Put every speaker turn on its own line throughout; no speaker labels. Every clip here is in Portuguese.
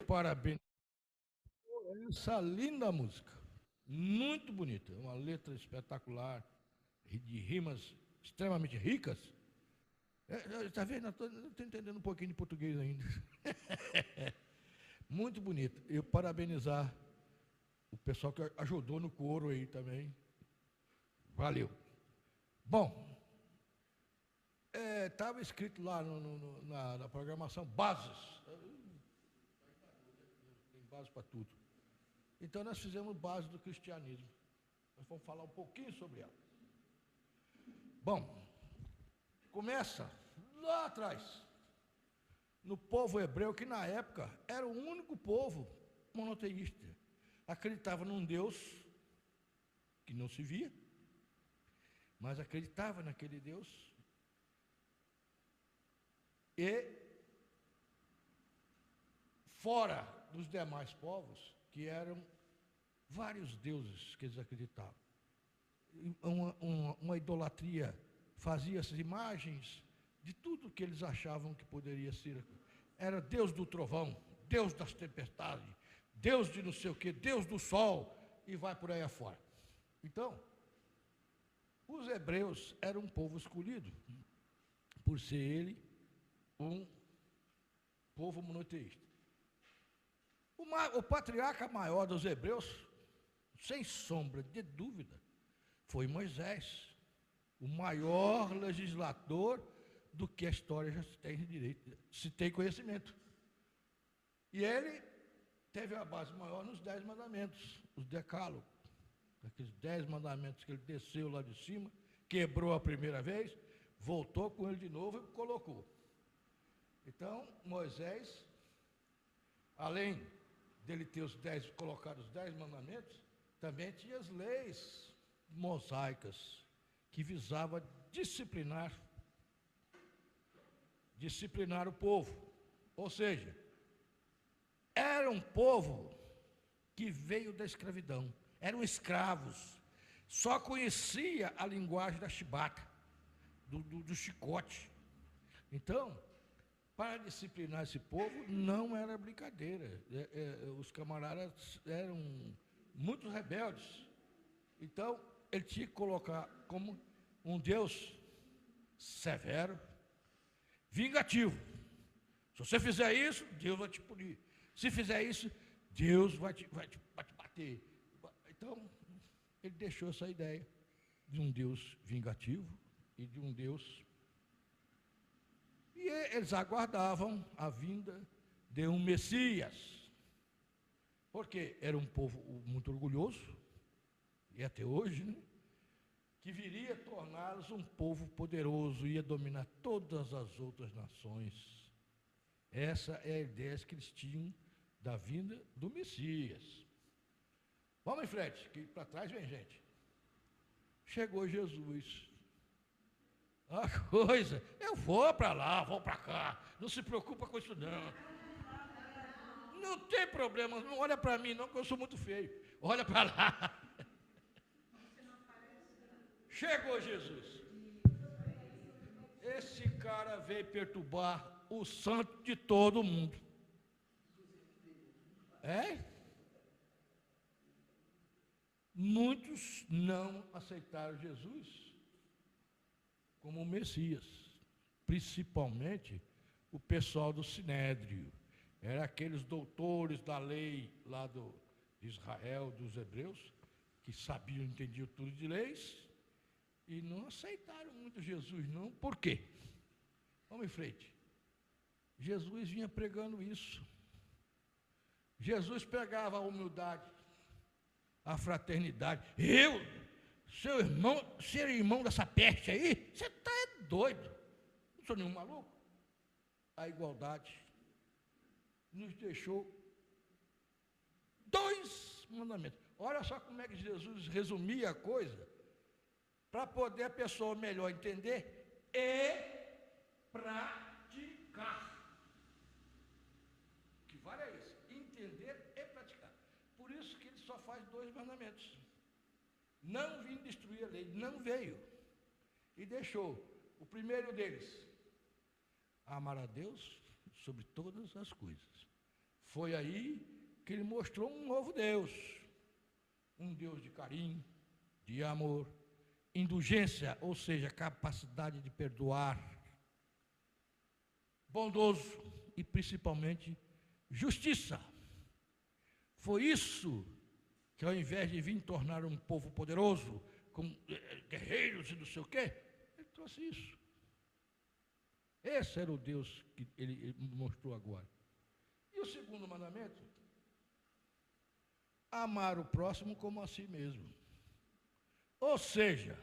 parabéns por essa linda música. Muito bonita, uma letra espetacular, de rimas extremamente ricas. Está vendo? Estou entendendo um pouquinho de português ainda. Muito bonito. Eu parabenizar o pessoal que ajudou no coro aí também. Valeu. Bom, estava escrito lá na programação bases. Tem base para tudo. Então nós fizemos base do cristianismo. Nós vamos falar um pouquinho sobre ela. Bom, começa lá atrás, no povo hebreu, que na época era o único povo monoteísta. Acreditava num Deus que não se via, mas acreditava naquele Deus. E fora dos demais povos, que eram vários deuses que eles acreditavam. Uma idolatria, fazia essas imagens de tudo que eles achavam que poderia ser. Era Deus do trovão, Deus das tempestades, Deus de não sei o quê, Deus do sol, e vai por aí afora. Então, os hebreus eram um povo escolhido, por ser ele um povo monoteísta. O patriarca maior dos hebreus, sem sombra de dúvida, foi Moisés, o maior legislador do que a história já se tem conhecimento. E ele teve a base maior nos 10 mandamentos, os decálogos, aqueles 10 mandamentos que ele desceu lá de cima, quebrou a primeira vez, voltou com ele de novo e colocou. Então, Moisés, além dele ter colocado os 10 mandamentos, também tinha as leis mosaicas, que visava disciplinar o povo. Ou seja, era um povo que veio da escravidão, eram escravos, só conhecia a linguagem da chibata, do chicote. Então, para disciplinar esse povo, não era brincadeira. Os camaradas eram muito rebeldes. Então, ele tinha que colocar como um Deus severo, vingativo. Se você fizer isso, Deus vai te punir. Se fizer isso, Deus vai te bater. Então, ele deixou essa ideia de um Deus vingativo e de um Deus. E eles aguardavam a vinda de um Messias, porque era um povo muito orgulhoso, e até hoje, né? Que viria torná-los um povo poderoso, ia dominar todas as outras nações. Essa é a ideia que eles tinham da vinda do Messias. Vamos em frente, que para trás vem gente. Chegou Jesus. A coisa, eu vou para lá, vou para cá, não se preocupa com isso não. Não tem problema, não olha para mim não, que eu sou muito feio. Olha para lá. Chegou Jesus. Esse cara veio perturbar o santo de todo mundo. Muitos não aceitaram Jesus como Messias, principalmente o pessoal do Sinédrio. Eram aqueles doutores da lei lá de Israel, dos hebreus, que sabiam, entendiam tudo de leis, e não aceitaram muito Jesus, não. Por quê? Vamos em frente. Jesus vinha pregando isso. Jesus pregava a humildade, a fraternidade. Seu irmão, ser irmão dessa peste aí, você está doido. Não sou nenhum maluco. A igualdade nos deixou 2 mandamentos. Olha só como é que Jesus resumia a coisa, para poder a pessoa melhor entender e praticar. Que vale é isso, entender e praticar. Por isso que ele só faz 2 mandamentos. Não vim destruir a lei, não veio. E deixou o primeiro deles, amar a Deus sobre todas as coisas. Foi aí que ele mostrou um novo Deus. Um Deus de carinho, de amor, indulgência, ou seja, capacidade de perdoar, bondoso e principalmente justiça. Foi isso que, ao invés de vir tornar um povo poderoso, com guerreiros e não sei o quê, ele trouxe isso. Esse era o Deus que ele mostrou agora. E o segundo mandamento? Amar o próximo como a si mesmo. Ou seja,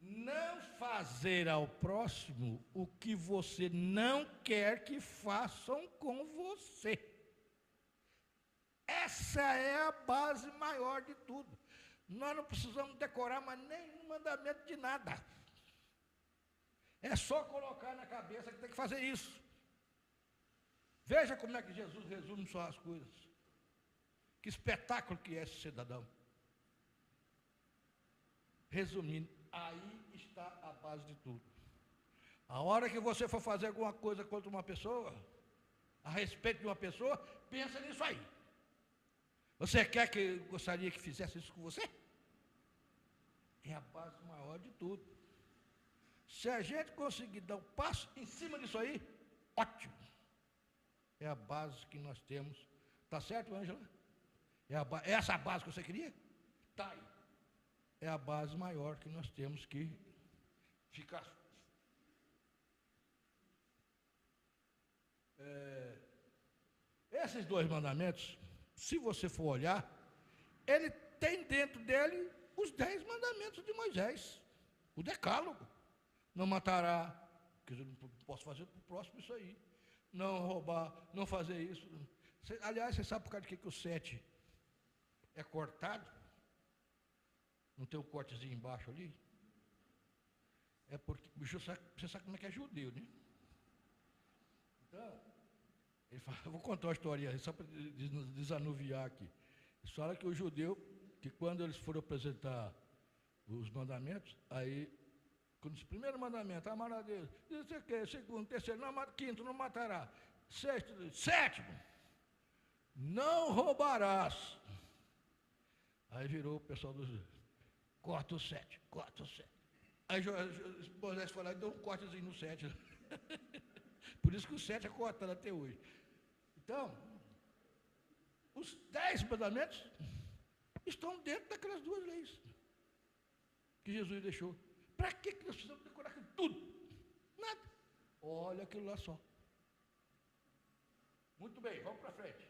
não fazer ao próximo o que você não quer que façam com você. Essa é a base maior de tudo. Nós não precisamos decorar mais nenhum mandamento de nada. É só colocar na cabeça que tem que fazer isso. Veja como é que Jesus resume só as coisas. Que espetáculo que é esse cidadão. Resumindo, aí está a base de tudo. A hora que você for fazer alguma coisa contra uma pessoa, a respeito de uma pessoa, pensa nisso aí. Você quer que eu gostaria que fizesse isso com você? É a base maior de tudo. Se a gente conseguir dar um passo em cima disso aí, ótimo. É a base que nós temos. Tá certo, Ângela? É essa a base que você queria? Tá aí. É a base maior que nós temos que ficar. Esses dois mandamentos, se você for olhar, ele tem dentro dele os 10 mandamentos de Moisés. O decálogo. Não matará, porque eu não posso fazer para o próximo isso aí. Não roubar, não fazer isso. Aliás, você sabe por causa de que o 7 é cortado? Não tem um cortezinho embaixo ali? É porque, bicho, você sabe como é que é judeu, né? Então, ele fala, eu vou contar uma história só para desanuviar aqui. Eles falam que o judeu, que quando eles foram apresentar os mandamentos, aí, quando o primeiro mandamento, amar a Deus, isso aqui, segundo, terceiro, não, quinto, não matará, sexto, sétimo, não roubarás. Aí virou o pessoal dos corta o 7, corta o 7. Aí Moisés foi lá e deu um cortezinho no 7. Por isso que o 7 é cortado até hoje. Então, os 10 mandamentos estão dentro daquelas duas leis que Jesus deixou. Para que nós precisamos decorar aquilo tudo? Nada. Olha aquilo lá só. Muito bem, vamos para frente.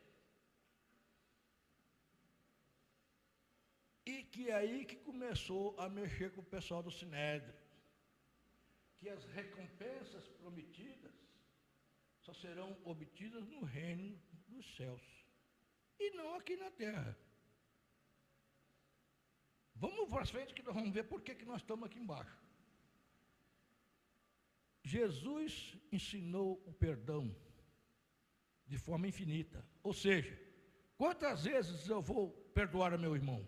E que é aí que começou a mexer com o pessoal do Sinédrio. Que as recompensas prometidas só serão obtidas no reino dos céus. E não aqui na terra. Vamos para frente que nós vamos ver por que nós estamos aqui embaixo. Jesus ensinou o perdão de forma infinita. Ou seja, quantas vezes eu vou perdoar a meu irmão?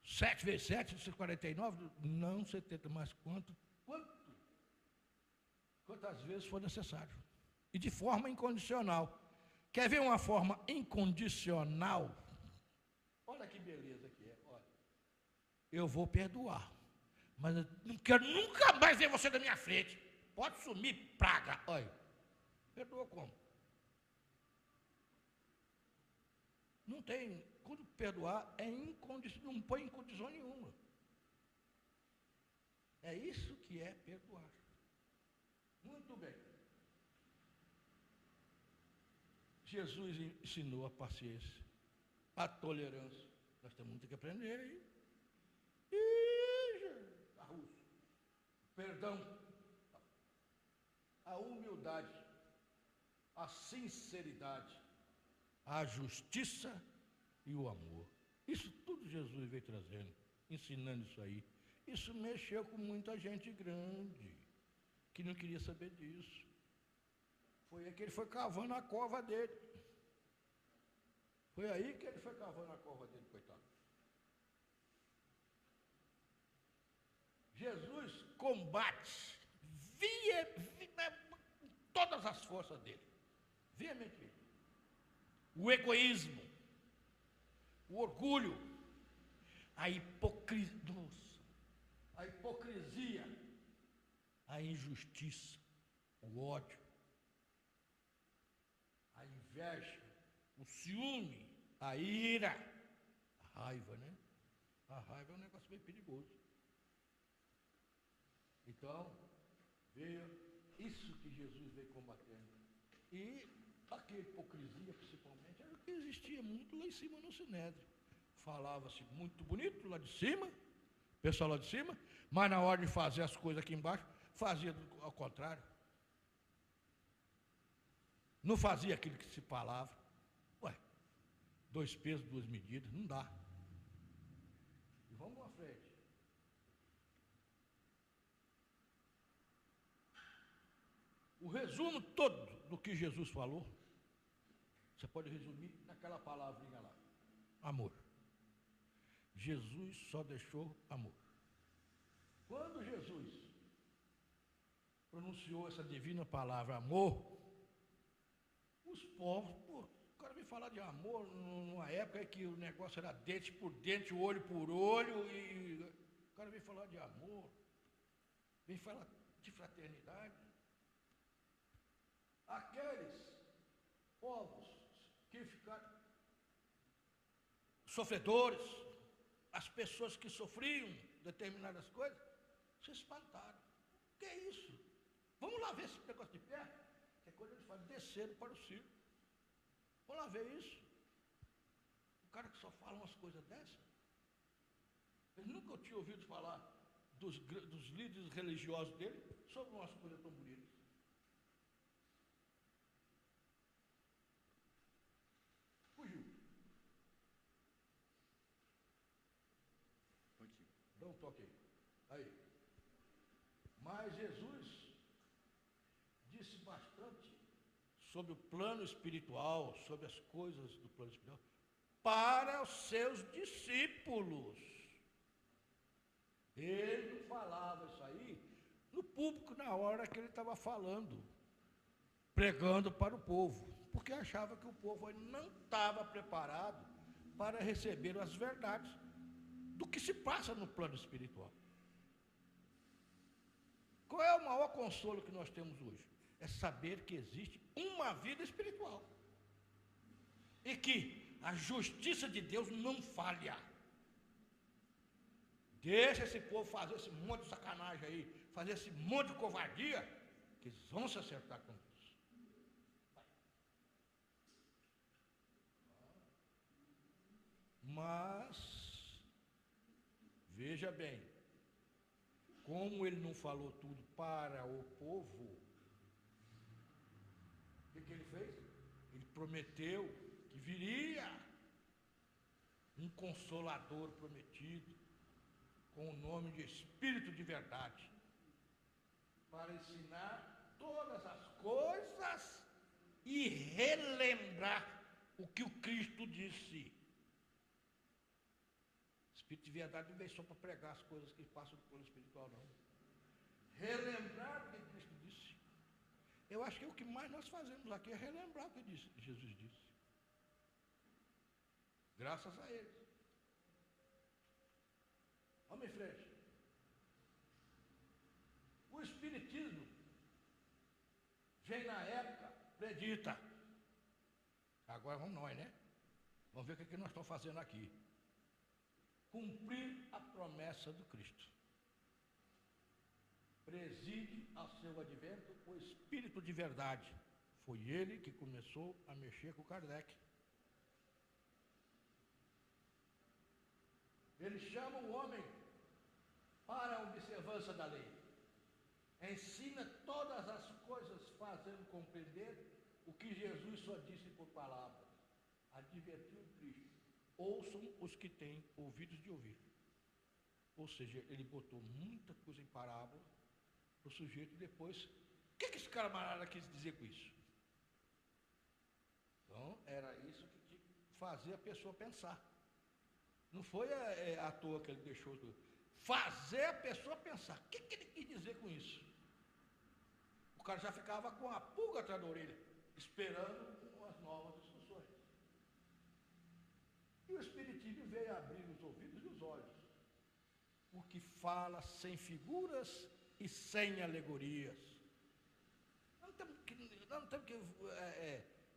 7 vezes 7, 49? Não 70, mas quantas vezes for necessário. E de forma incondicional. Quer ver uma forma incondicional? Olha que beleza que é. Olha. Eu vou perdoar, mas eu não quero nunca mais ver você na minha frente. Pode sumir, praga. Olha, perdoa como? Não tem, quando perdoar é incondicional, não põe em condição nenhuma. É isso que é perdoar. Muito bem. Jesus ensinou a paciência, a tolerância. Nós temos muito que aprender aí. Perdão, a humildade, a sinceridade, a justiça e o amor. Isso tudo Jesus veio trazendo, ensinando isso aí. Isso mexeu com muita gente grande, que não queria saber disso. Foi aí que ele foi cavando a cova dele. Foi aí que ele foi cavando a cova dele, coitado. Jesus combate todas as forças dele, veementemente. o egoísmo, o orgulho, a hipocrisia, a injustiça, o ódio, a inveja, o ciúme, a ira, a raiva, né? A raiva é um negócio bem perigoso. Então, veio isso que Jesus veio combatendo. E a hipocrisia, principalmente, era o que existia muito lá em cima no Sinédrio. Falava-se muito bonito lá de cima, pessoal lá de cima, mas na hora de fazer as coisas aqui embaixo, fazia ao contrário. Não fazia aquilo que se falava. Ué, 2 pesos, 2 medidas, não dá. E vamos à frente. O resumo todo do que Jesus falou, você pode resumir naquela palavrinha lá: amor. Jesus só deixou amor. Quando Jesus pronunciou essa divina palavra amor, os povos, o cara veio falar de amor numa época que o negócio era dente por dente, olho por olho, e o cara veio falar de amor, veio falar de fraternidade. Aqueles povos que ficaram sofredores, as pessoas que sofriam determinadas coisas, se espantaram. O que é isso? Vamos lá ver esse negócio de perto, que é quando eles falam, desceram para o circo. Vamos lá ver isso. O cara que só fala umas coisas dessas, eles nunca tinham ouvido falar dos líderes religiosos dele sobre umas coisas tão bonitas. Fugiu. Dá um toque aí. Mas Jesus disse bastante sobre o plano espiritual, sobre as coisas do plano espiritual, para os seus discípulos. Ele não falava isso aí no público na hora que ele estava falando, pregando para o povo, porque achava que o povo não estava preparado para receber as verdades do que se passa no plano espiritual. Qual é o maior consolo que nós temos hoje? É saber que existe uma vida espiritual e que a justiça de Deus não falha. Deixa esse povo fazer esse monte de sacanagem aí, fazer esse monte de covardia, que eles vão se acertar com Deus. Mas, veja bem, como ele não falou tudo para o povo, o que ele fez? Ele prometeu que viria um consolador prometido, com o nome de Espírito de Verdade, para ensinar todas as coisas e relembrar o que o Cristo disse. Espírito de verdade não veio só para pregar as coisas que passam no plano espiritual, não. Relembrar o que Cristo disse. Eu acho que o que mais nós fazemos aqui é relembrar o que Jesus disse. Graças a Ele. Vamos em frente. O Espiritismo vem na época predita. Agora vamos nós, né? Vamos ver o que nós estamos fazendo aqui. Cumprir a promessa do Cristo. Preside ao seu advento o Espírito de Verdade. Foi ele que começou a mexer com Kardec. Ele chama o homem para a observância da lei. Ensina todas as coisas, fazendo compreender o que Jesus só disse por palavras. Advertiu o Cristo. Ouçam os que têm ouvidos de ouvir. Ou seja, ele botou muita coisa em parábola para o sujeito e depois, o que esse camarada quis dizer com isso? Então, era isso que fazia a pessoa pensar. Não foi à toa que ele deixou tudo. Fazer a pessoa pensar. O que ele quis dizer com isso? O cara já ficava com a pulga atrás da orelha, esperando as novas instruções. Espiritismo veio abrir os ouvidos e os olhos, o que fala sem figuras e sem alegorias. Nós não temos que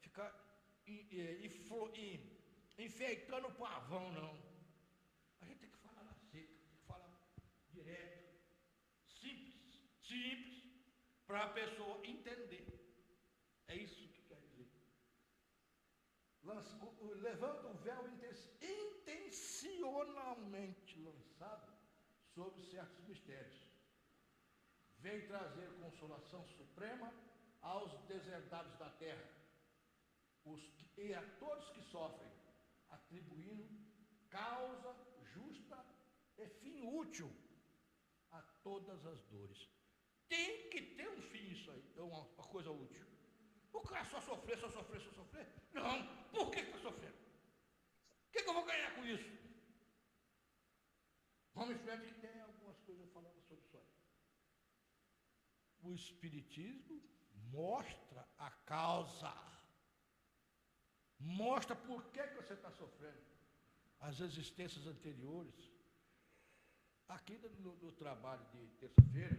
ficar enfeitando o pavão, não. A gente tem que falar na seca, tem que falar direto, simples, para a pessoa entender. É isso que quer dizer. Levanta o véu intencionalmente lançado sobre certos mistérios. Vem trazer consolação suprema aos deserdados da terra, e a todos que sofrem, atribuindo causa justa e fim útil a todas as dores. Tem que ter um fim isso aí, é uma coisa útil. O cara só sofrer. Não, por que está sofrendo? O que eu vou ganhar com isso? Vamos em frente que tem algumas coisas falando sobre isso aí. O Espiritismo mostra a causa. Mostra por que você está sofrendo. As existências anteriores. Aqui no trabalho de terça-feira,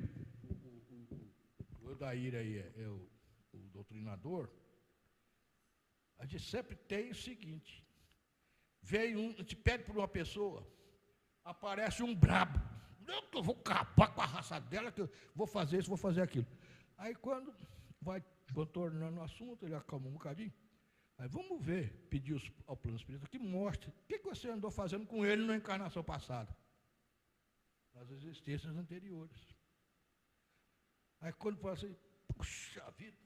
o Odair aí é o doutrinador, a gente sempre tem o seguinte: a gente pede por uma pessoa, aparece um brabo, eu vou acabar com a raça dela, que eu vou fazer isso, vou fazer aquilo. Aí quando vai tornando o assunto, ele acalma um bocadinho, aí vamos ver, pedir ao plano espírita que mostre o que você andou fazendo com ele na encarnação passada, nas existências anteriores. Aí quando fala assim, puxa vida,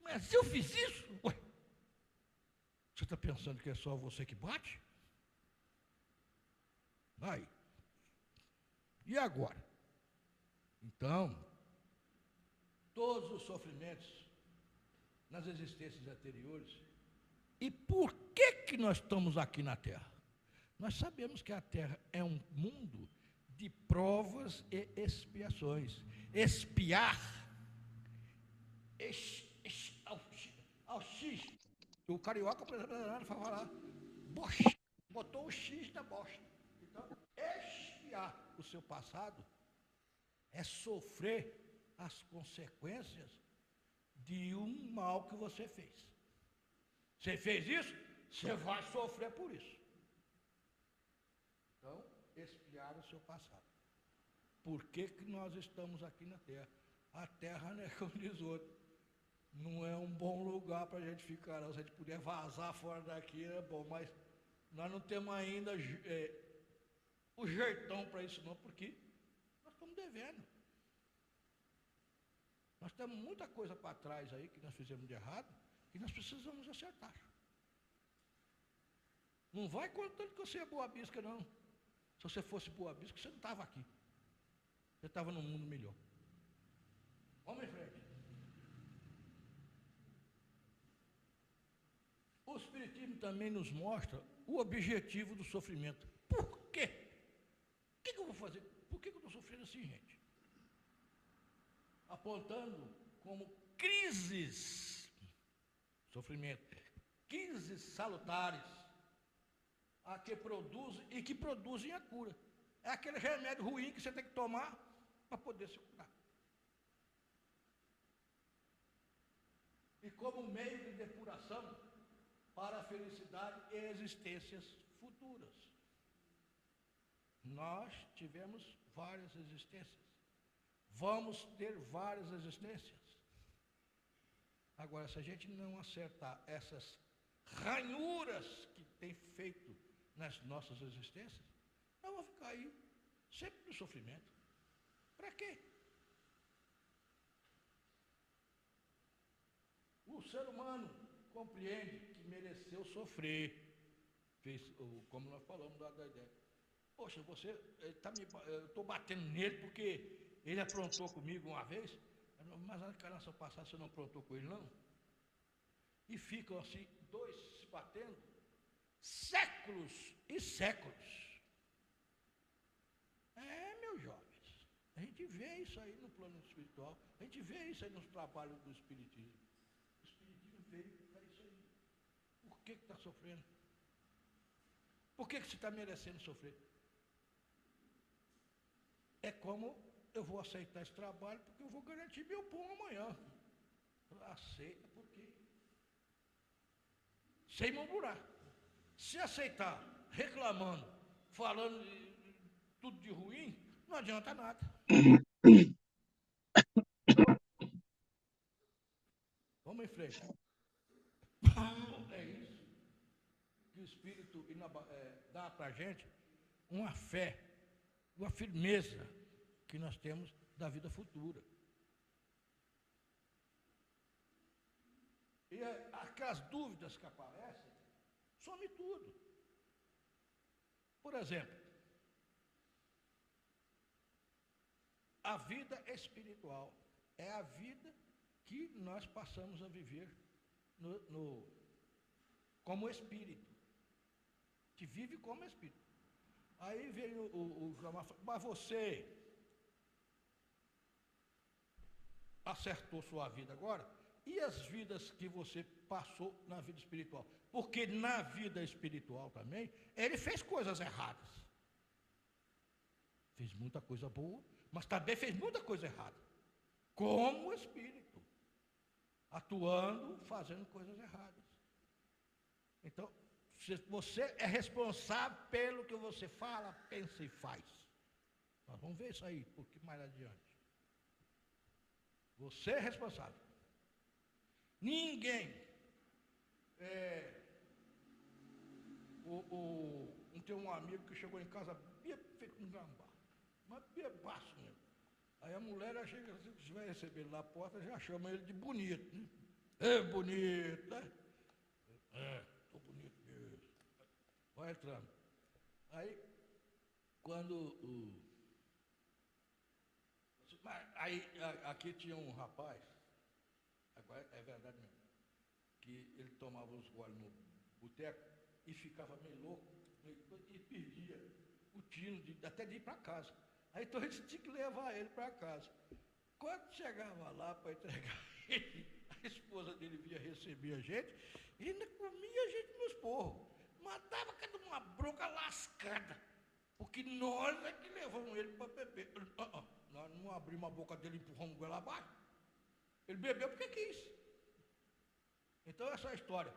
mas eu fiz isso? Ué, você está pensando que é só você que bate? Aí. E agora? Então, todos os sofrimentos nas existências anteriores. E por que nós estamos aqui na Terra? Nós sabemos que a Terra é um mundo de provas e expiações. Expiar ao X. O carioca, por exemplo, fala lá, bosta, botou o X na bosta. Então, expiar o seu passado é sofrer as consequências de um mal que você fez. Você fez isso, você vai sofrer por isso. Então, expiar o seu passado. Por que nós estamos aqui na Terra? A Terra, né, como diz o outro, não é um bom lugar para a gente ficar, não. Se a gente puder vazar fora daqui, é bom, mas nós não temos ainda o jeitão para isso não, porque nós estamos devendo. Nós temos muita coisa para trás aí que nós fizemos de errado, e nós precisamos acertar. Não vai contando que você é boa bisca, não. Se você fosse boa bisca, você não estava aqui. Você estava num mundo melhor. Vamos em frente. O Espiritismo também nos mostra o objetivo do sofrimento. Por quê? O que eu vou fazer? Por que eu estou sofrendo assim, gente? Apontando como crises, sofrimento, crises salutares, a que produzem a cura. É aquele remédio ruim que você tem que tomar para poder se curar. E como meio de depuração para a felicidade e existências futuras. Nós tivemos várias existências. Vamos ter várias existências. Agora, se a gente não acertar essas ranhuras que tem feito nas nossas existências, nós vamos ficar aí sempre no sofrimento. Para quê? O ser humano compreende que mereceu sofrer, como nós falamos da ideia. Poxa, eu estou batendo nele porque ele aprontou comigo uma vez, mas na encarnação passada você não aprontou com ele, não? E ficam assim, dois se batendo, séculos e séculos. Meus jovens, a gente vê isso aí no plano espiritual, a gente vê isso aí nos trabalhos do Espiritismo. O Espiritismo veio para isso aí. Por que está sofrendo? Por que você está merecendo sofrer? É como eu vou aceitar esse trabalho porque eu vou garantir meu pão amanhã. Aceita porque sem murmurar. Se aceitar reclamando, falando tudo de ruim, não adianta nada. Vamos em frente. É isso que o Espírito dá para a gente, uma fé, uma firmeza que nós temos da vida futura. E aquelas dúvidas que aparecem, some tudo. Por exemplo, a vida espiritual é a vida que nós passamos a viver como espírito, que vive como espírito. Aí veio o Jamar, mas você acertou sua vida agora? E as vidas que você passou na vida espiritual? Porque na vida espiritual também, ele fez coisas erradas. Fez muita coisa boa, mas também fez muita coisa errada. Como espírito, atuando, fazendo coisas erradas. Então, você é responsável pelo que você fala, pensa e faz. Nós vamos ver isso aí um pouquinho mais adiante. Você é responsável. Ninguém. Tem um amigo que chegou em casa feito um gambá, mas bebaço mesmo. Aí a mulher chega assim, você vai receber ele na porta, já chama ele de bonito, né? É bonito, né? Tô bonito mesmo. Vai entrando. Aí, quando aí aqui tinha um rapaz, agora é verdade mesmo, que ele tomava uns goles no boteco e ficava meio louco e perdia o tino até de ir para casa. Aí então a gente tinha que levar ele para casa. Quando chegava lá para entregar ele, a esposa dele vinha receber a gente e ainda comia a gente nos porros. Mandava cada uma bronca lascada. Porque nós é que levamos ele para beber. Nós não abrimos a boca dele e empurramos goela abaixo. Ele bebeu porque quis. Então essa é a história.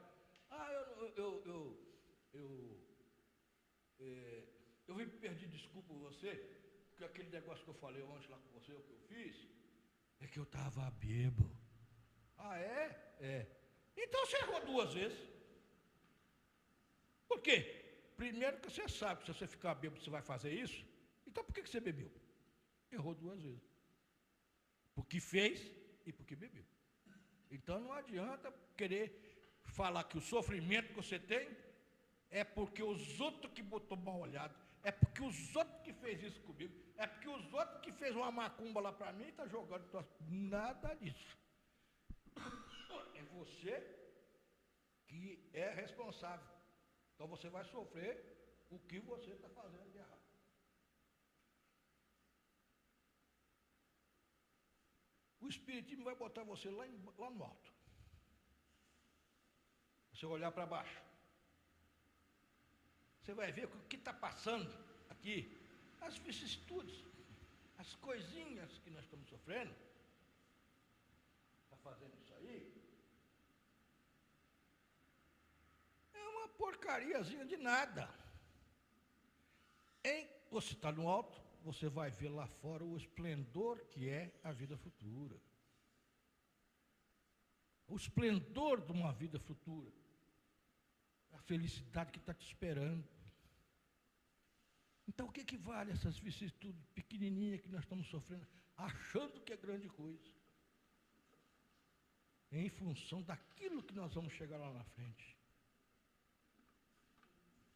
Eu vim pedir desculpa a você, porque aquele negócio que eu falei ontem lá com você, o que eu fiz, é que eu estava bêbado. Ah, é? É. Então você errou 2 vezes. Por quê? Primeiro que você sabe que se você ficar bêbado você vai fazer isso, então por que você bebeu? Errou 2 vezes. Porque fez e porque bebeu. Então não adianta querer falar que o sofrimento que você tem é porque os outros que botou mal olhado, é porque os outros que fez isso comigo, é porque os outros que fez uma macumba lá para mim e está jogando. Nada disso. É você que é responsável. Então você vai sofrer o que você está fazendo de errado. O Espiritismo vai botar você lá no alto. Você olhar para baixo. Você vai ver o que está passando aqui, as vicissitudes, as coisinhas que nós estamos sofrendo. Está fazendo isso aí. É uma porcariazinha de nada. Você está no alto, você vai ver lá fora o esplendor que é a vida futura. O esplendor de uma vida futura. A felicidade que está te esperando. Então o que vale essas vicissitudes pequenininhas que nós estamos sofrendo, achando que é grande coisa? Em função daquilo que nós vamos chegar lá na frente.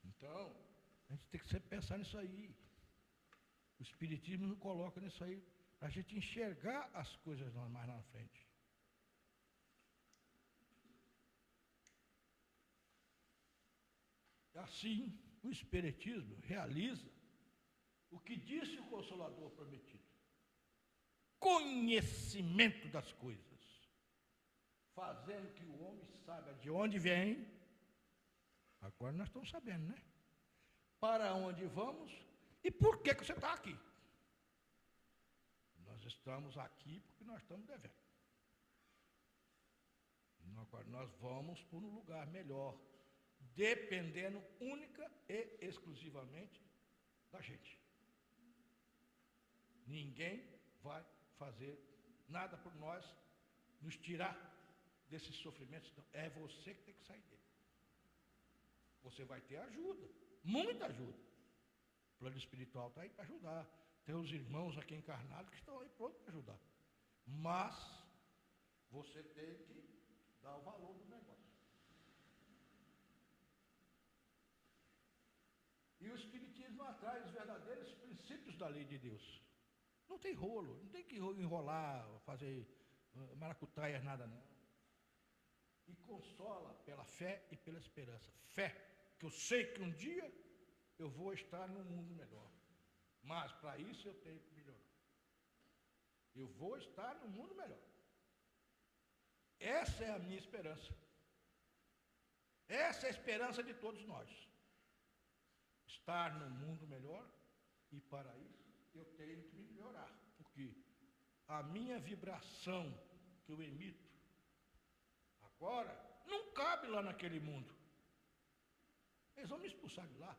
Então, a gente tem que sempre pensar nisso aí. O Espiritismo nos coloca nisso aí, para a gente enxergar as coisas mais na frente. Assim, o Espiritismo realiza o que disse o Consolador prometido: conhecimento das coisas, fazendo que o homem saiba de onde vem. Agora nós estamos sabendo, né? para onde vamos e por que você está aqui. Nós estamos aqui porque nós estamos devendo. Agora nós vamos para um lugar melhor, dependendo única e exclusivamente da gente. Ninguém vai fazer nada por nós, nos tirar desses sofrimentos. Não, é você que tem que sair dele. Você vai ter ajuda, muita ajuda. O plano espiritual está aí para ajudar. Tem os irmãos aqui encarnados que estão aí prontos para ajudar. Mas você tem que dar o valor do negócio. E o Espiritismo atrás os verdadeiros princípios da lei de Deus. Não tem rolo, não tem que enrolar, fazer maracutaia, nada não. E consola pela fé e pela esperança. Fé, que eu sei que um dia eu vou estar num mundo melhor. Mas para isso eu tenho que melhorar. Eu vou estar num mundo melhor. Essa é a minha esperança. Essa é a esperança de todos nós. Estar num mundo melhor, e para isso eu tenho que me melhorar, porque a minha vibração que eu emito agora não cabe lá naquele mundo. Eles vão me expulsar de lá.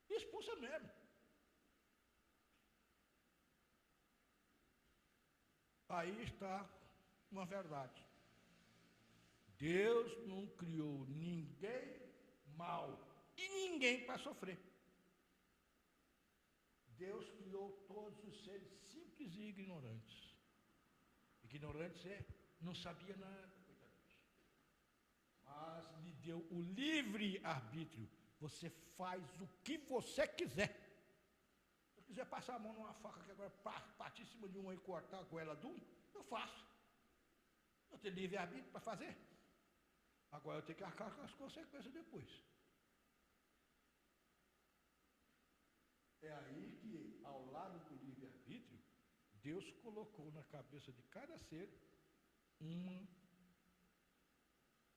Me expulsa mesmo. Aí está uma verdade. Deus não criou ninguém mal e ninguém para sofrer. Deus criou todos os seres simples e ignorantes. Ignorantes não sabia nada, coitadinhos. Mas lhe deu o livre arbítrio. Você faz o que você quiser. Se eu quiser passar a mão numa faca que agora partir em cima de um e cortar a goela de um, eu faço. Eu tenho livre arbítrio para fazer. Agora eu tenho que arcar com as consequências depois. É aí que, ao lado do livre-arbítrio, Deus colocou na cabeça de cada ser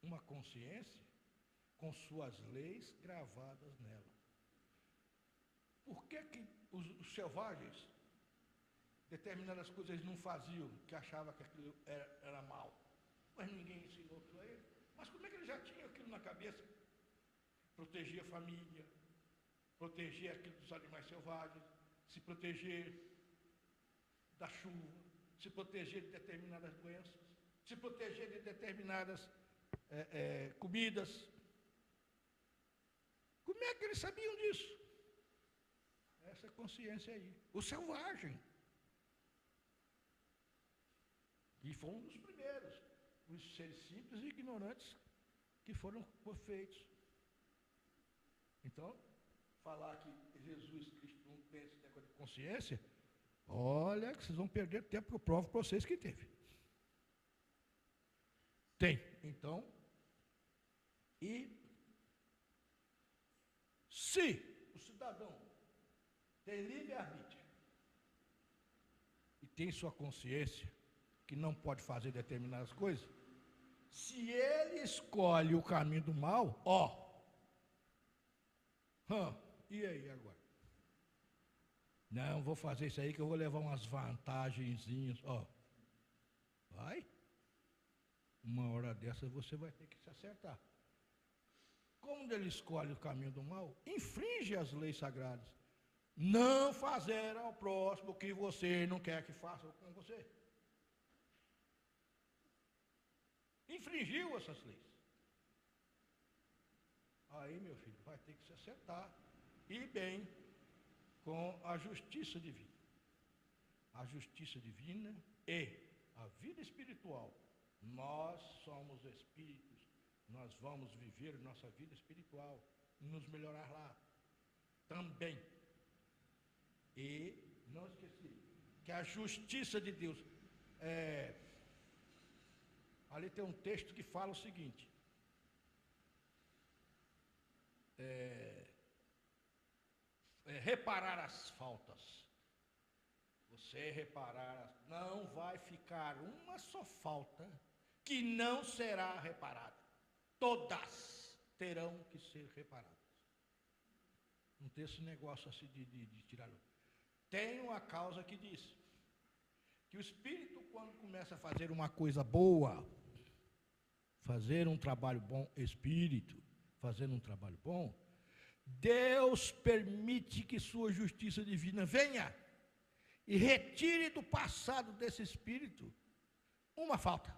uma consciência com suas leis gravadas nela. Por que os selvagens, determinadas coisas eles não faziam, que achavam que aquilo era mal? Mas ninguém ensinou aquilo a ele. Mas como é que ele já tinha aquilo na cabeça? Proteger a família, proteger aquilo dos animais selvagens, se proteger da chuva, se proteger de determinadas doenças, se proteger de determinadas comidas. Como é que eles sabiam disso? Essa consciência aí. O selvagem. E foi um dos primeiros. Os seres simples e ignorantes que foram feitos. Então, falar que Jesus Cristo não tem esse negócio de consciência, olha que vocês vão perder tempo, que eu provo para vocês que teve. Tem. Então, e se o cidadão tem livre-arbítrio e tem sua consciência, que não pode fazer determinadas coisas, se ele escolhe o caminho do mal, e aí agora? Não, vou fazer isso aí que eu vou levar umas vantagenzinhas, vai. Uma hora dessa você vai ter que se acertar. Como ele escolhe o caminho do mal, infringe as leis sagradas. Não fazer ao próximo o que você não quer que faça com você. Infringiu essas leis. Aí, meu filho, vai ter que se acertar e bem com a justiça divina. A justiça divina e a vida espiritual. Nós somos espíritos, nós vamos viver nossa vida espiritual e nos melhorar lá também. E não esqueci que a justiça de Deus ali tem um texto que fala o seguinte: reparar as faltas. Você reparar, não vai ficar uma só falta que não será reparada. Todas terão que ser reparadas. Não tem esse negócio assim de tirar. Tem uma causa que diz que o Espírito, quando começa a fazer uma coisa boa, fazer um trabalho bom, Espírito, fazendo um trabalho bom, Deus permite que sua justiça divina venha e retire do passado desse Espírito uma falta.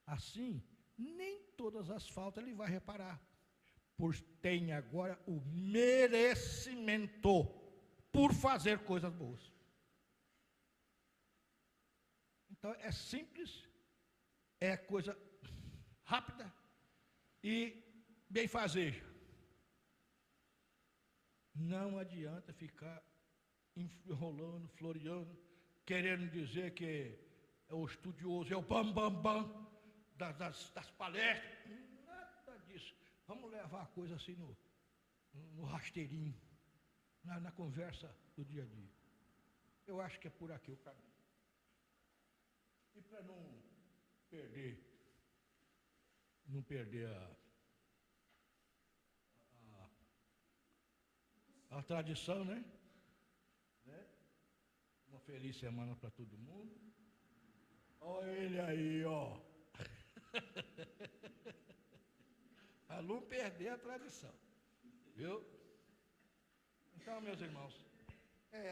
Assim, nem todas as faltas ele vai reparar, pois tem agora o merecimento por fazer coisas boas. Então é simples, é coisa rápida e bem fazer. Não adianta ficar enrolando, floreando, querendo dizer que é o estudioso, é o bam das palestras. Nada disso. Vamos levar a coisa assim no rasteirinho, na conversa do dia a dia. Eu acho que é por aqui o caminho. E para não perder a tradição, né? Uma feliz semana para todo mundo. Olha ele aí, ó. Para não perder a tradição. Viu? Então, meus irmãos, é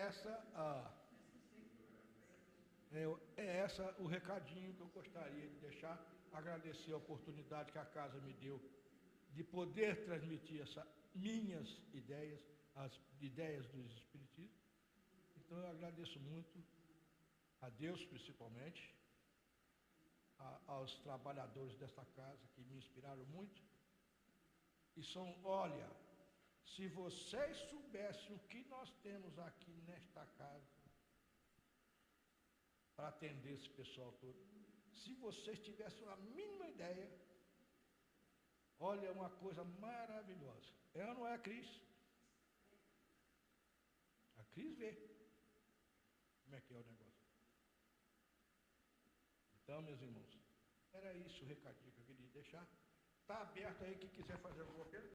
essa o recadinho que eu gostaria de deixar. Agradecer a oportunidade que a casa me deu de poder transmitir essas minhas ideias, as ideias dos espiritistas. Então eu agradeço muito a Deus, principalmente, aos trabalhadores desta casa que me inspiraram muito. E olha, se vocês soubessem o que nós temos aqui nesta casa para atender esse pessoal todo, se vocês tivessem a mínima ideia, olha, é uma coisa maravilhosa. É ou não é a Cris? A Cris vê como é que é o negócio. Então, meus irmãos, era isso o recadinho que eu queria deixar. Está aberto aí quem quiser fazer alguma pergunta.